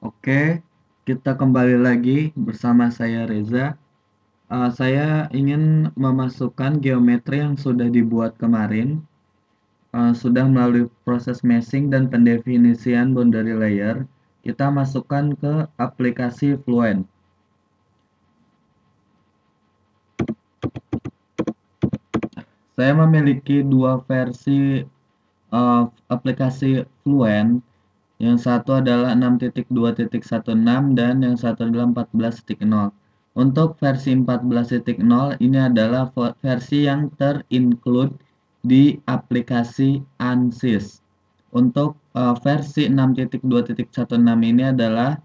Oke, kita kembali lagi bersama saya Reza. Saya ingin memasukkan geometri yang sudah dibuat kemarin, sudah melalui proses meshing dan pendefinisian boundary layer. Kita masukkan ke aplikasi Fluent. Saya memiliki dua versi aplikasi Fluent. Yang satu adalah 6.2.16 dan yang satu adalah 14.0. Untuk versi 14.0 ini adalah versi yang terinclude di aplikasi ANSYS. Untuk versi 6.2.16 ini adalah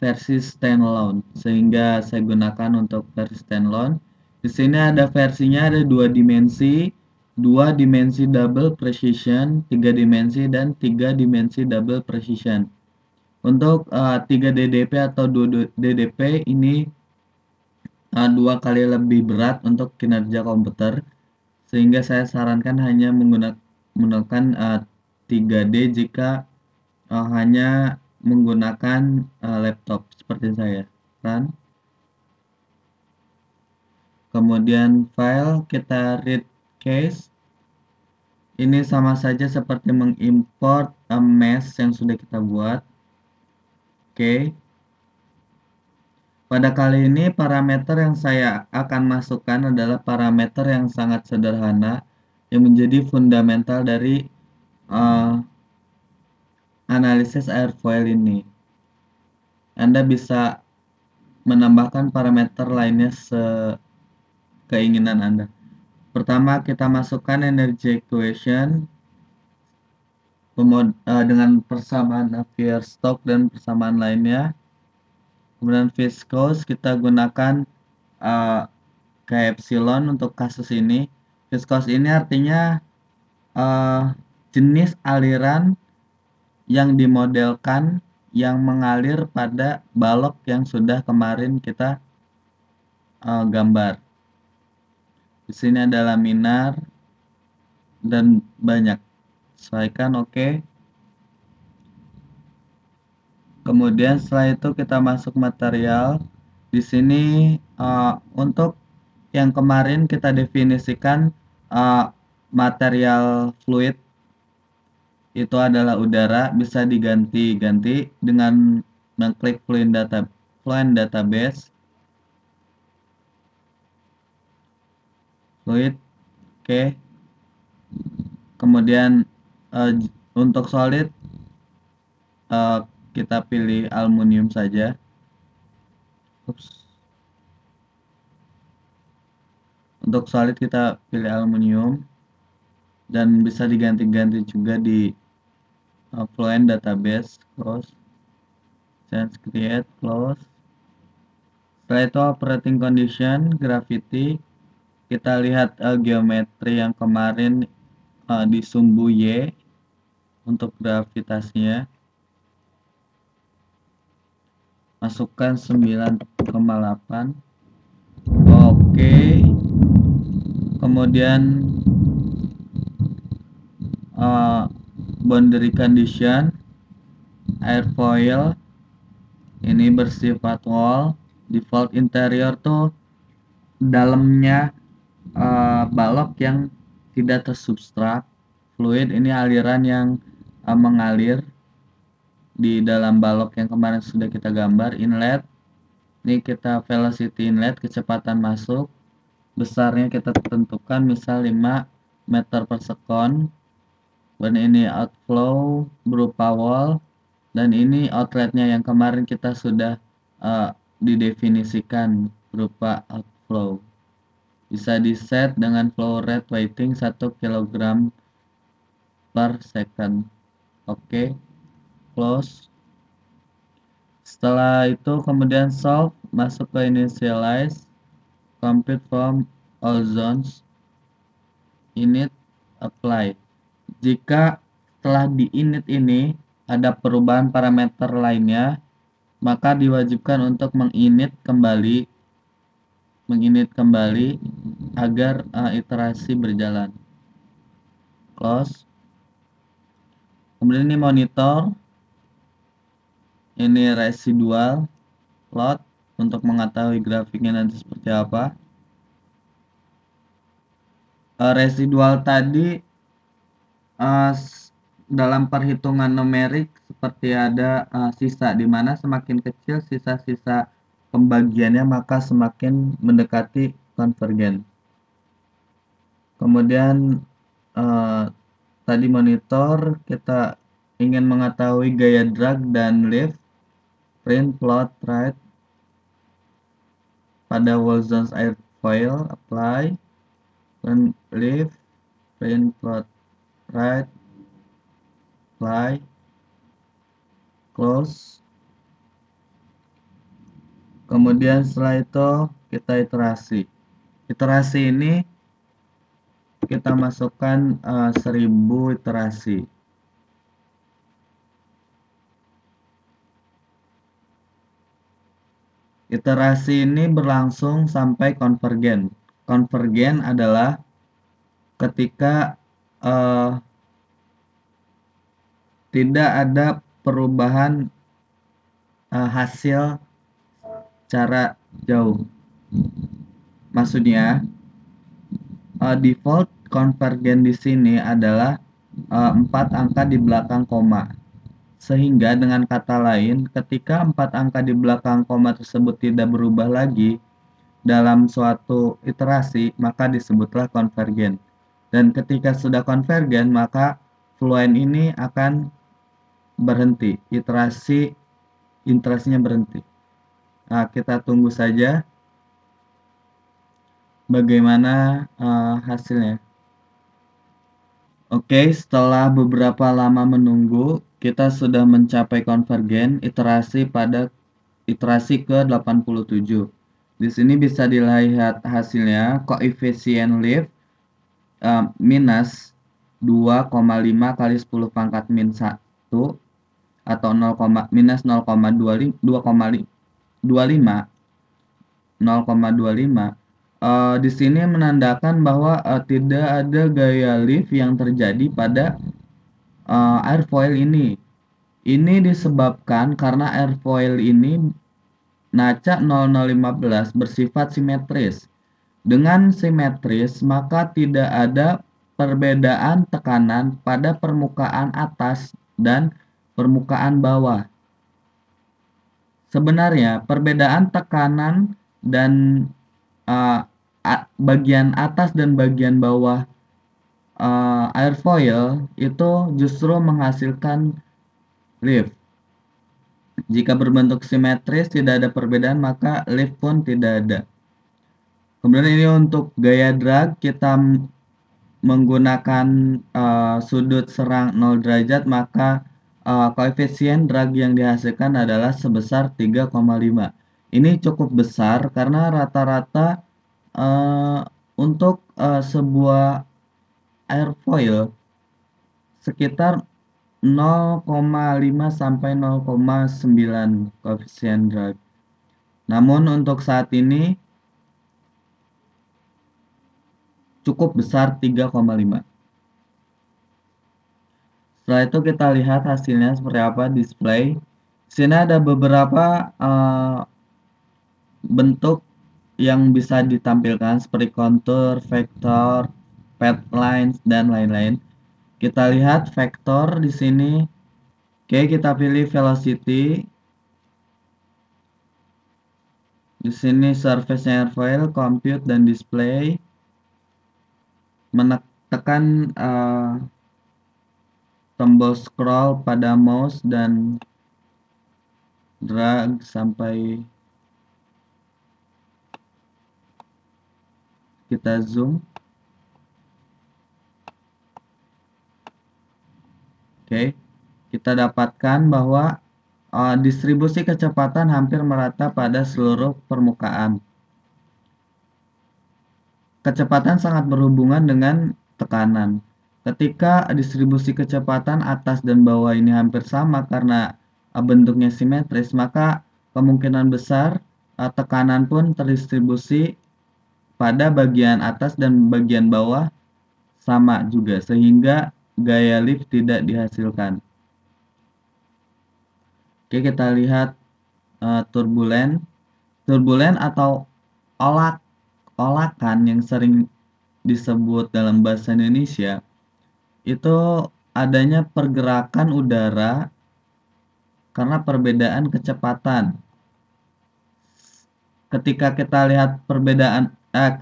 versi standalone, sehingga saya gunakan untuk versi standalone. Di sini ada versinya, ada dua dimensi double precision, tiga dimensi, dan tiga dimensi double precision. Untuk 3 DDP atau 2 DDP ini dua kali lebih berat untuk kinerja komputer, sehingga saya sarankan hanya menggunakan 3D jika hanya menggunakan laptop seperti saya. Run. Kemudian file kita read case. Ini sama saja seperti mengimport mesh yang sudah kita buat. Oke. Pada kali ini parameter yang saya akan masukkan adalah parameter yang sangat sederhana yang menjadi fundamental dari analisis airfoil ini. Anda bisa menambahkan parameter lainnya sekeinginan Anda. Pertama, kita masukkan energy equation dengan persamaan Navier-Stokes dan persamaan lainnya. Kemudian viscose kita gunakan K epsilon untuk kasus ini. Viscose ini artinya jenis aliran yang dimodelkan yang mengalir pada balok yang sudah kemarin kita gambar. Di sini ada laminar dan banyak. Sesuaikan, oke. Kemudian setelah itu kita masuk material. Di sini untuk yang kemarin kita definisikan material fluid itu adalah udara, bisa diganti-ganti dengan mengklik Fluent Database. Fluid, oke. Kemudian untuk solid kita pilih aluminium saja. Untuk solid kita pilih aluminium dan bisa diganti-ganti juga di Fluent Database. Close, change, create, close. Setelah itu operating condition, gravity. Kita lihat geometri yang kemarin di sumbu Y untuk gravitasinya. Masukkan 9,8. Oke. Kemudian boundary condition airfoil ini bersifat wall. Default interior tuh dalamnya balok yang tidak tersubstrak. Fluid ini aliran yang mengalir di dalam balok yang kemarin sudah kita gambar. Inlet ini kita velocity inlet, kecepatan masuk, besarnya kita tentukan misal 5 meter per second. Dan ini outflow berupa wall, dan ini outletnya yang kemarin kita sudah didefinisikan berupa outflow. Bisa di set dengan flow rate waiting 1 kg per second. Oke, close. Setelah itu kemudian solve, masuk ke initialize, complete from all zones, init, apply. Jika setelah di init ini ada perubahan parameter lainnya, maka diwajibkan untuk menginit kembali agar iterasi berjalan. Close. Kemudian ini monitor. Ini residual plot untuk mengetahui grafiknya nanti seperti apa. Residual tadi dalam perhitungan numerik seperti ada sisa, di mana semakin kecil sisa-sisa pembagiannya maka semakin mendekati konvergen. Kemudian tadi monitor kita ingin mengetahui gaya drag dan lift, print, plot, write pada wall zones airfoil, apply, print, lift, print, plot, write, apply, close. Kemudian setelah itu kita iterasi. Iterasi ini kita masukkan 1000 iterasi. Iterasi ini berlangsung sampai konvergen. Konvergen adalah ketika tidak ada perubahan hasil cara jauh. Maksudnya default konvergen di sini adalah 4 angka di belakang koma. Sehingga dengan kata lain, ketika 4 angka di belakang koma tersebut tidak berubah lagi dalam suatu iterasi, maka disebutlah konvergen. Dan ketika sudah konvergen, maka fluent ini akan berhenti, iterasinya berhenti. Nah, kita tunggu saja bagaimana hasilnya. Oke, setelah beberapa lama menunggu, kita sudah mencapai konvergen iterasi ke 87. Di sini bisa dilihat hasilnya, koefisien lift minus 2,5 kali 10 pangkat min 1 atau minus 0,25. Di sini menandakan bahwa tidak ada gaya lift yang terjadi pada airfoil ini. Ini disebabkan karena airfoil ini NACA 0015 bersifat simetris. Dengan simetris, maka tidak ada perbedaan tekanan pada permukaan atas dan permukaan bawah. Sebenarnya, perbedaan tekanan dan bagian atas dan bagian bawah airfoil itu justru menghasilkan lift. Jika berbentuk simetris tidak ada perbedaan, maka lift pun tidak ada. Kemudian ini untuk gaya drag kita menggunakan sudut serang 0 derajat, maka koefisien drag yang dihasilkan adalah sebesar 3,5. Ini cukup besar karena rata-rata untuk sebuah airfoil sekitar 0,5 sampai 0,9 koefisien drag. Namun untuk saat ini cukup besar 3,5. Setelah itu kita lihat hasilnya seperti apa display. Di sini ada beberapa bentuk yang bisa ditampilkan seperti kontur, vektor, path lines dan lain-lain. Kita lihat vektor di sini. Oke, kita pilih velocity. Di sini surface airfoil, compute dan display. Menekan tombol scroll pada mouse dan drag sampai kita zoom. Oke, kita dapatkan bahwa distribusi kecepatan hampir merata pada seluruh permukaan. Kecepatan sangat berhubungan dengan tekanan. Ketika distribusi kecepatan atas dan bawah ini hampir sama karena bentuknya simetris, maka kemungkinan besar tekanan pun terdistribusi pada bagian atas dan bagian bawah sama juga, sehingga gaya lift tidak dihasilkan. Oke, kita lihat turbulen. Turbulen atau olakan yang sering disebut dalam bahasa Indonesia itu adanya pergerakan udara karena perbedaan kecepatan. Ketika kita lihat perbedaan eh,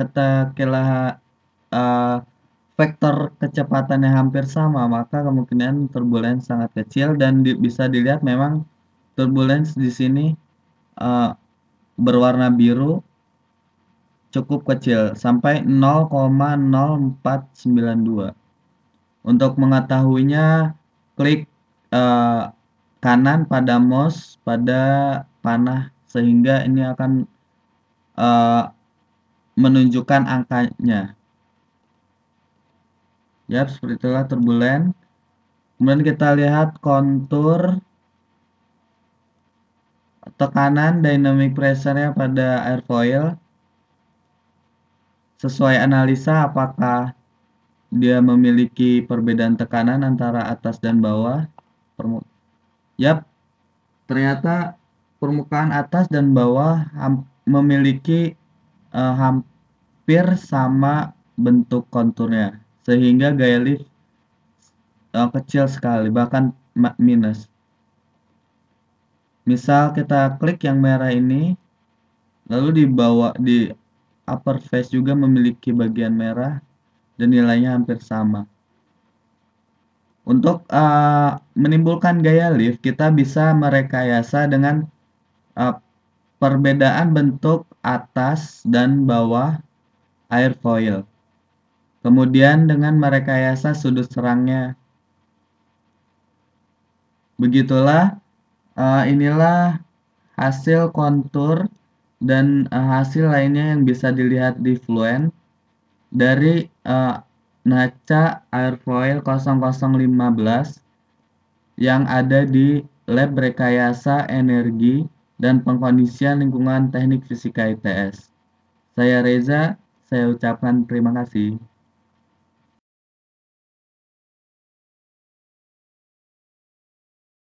vektor kecepatannya hampir sama, maka kemungkinan turbulence sangat kecil dan bisa dilihat memang turbulence di sini eh, berwarna biru cukup kecil sampai 0,0492. Untuk mengetahuinya, klik eh, kanan pada mouse pada panah sehingga ini akan eh, menunjukkan angkanya. Ya, seperti itulah turbulen. Kemudian kita lihat kontur tekanan dynamic pressure-nya pada airfoil. Sesuai analisa apakah dia memiliki perbedaan tekanan antara atas dan bawah. Yap, ternyata permukaan atas dan bawah memiliki hampir sama bentuk konturnya, sehingga gaya lift kecil sekali, bahkan minus. Misal kita klik yang merah ini, lalu di upper face juga memiliki bagian merah dan nilainya hampir sama. Untuk menimbulkan gaya lift, kita bisa merekayasa dengan perbedaan bentuk atas dan bawah airfoil. Kemudian dengan merekayasa sudut serangnya. Begitulah, inilah hasil kontur dan hasil lainnya yang bisa dilihat di Fluent dari NACA Airfoil 0015 yang ada di Lab Rekayasa Energi dan Pengkondisian Lingkungan Teknik Fisika ITS. Saya Reza, saya ucapkan terima kasih.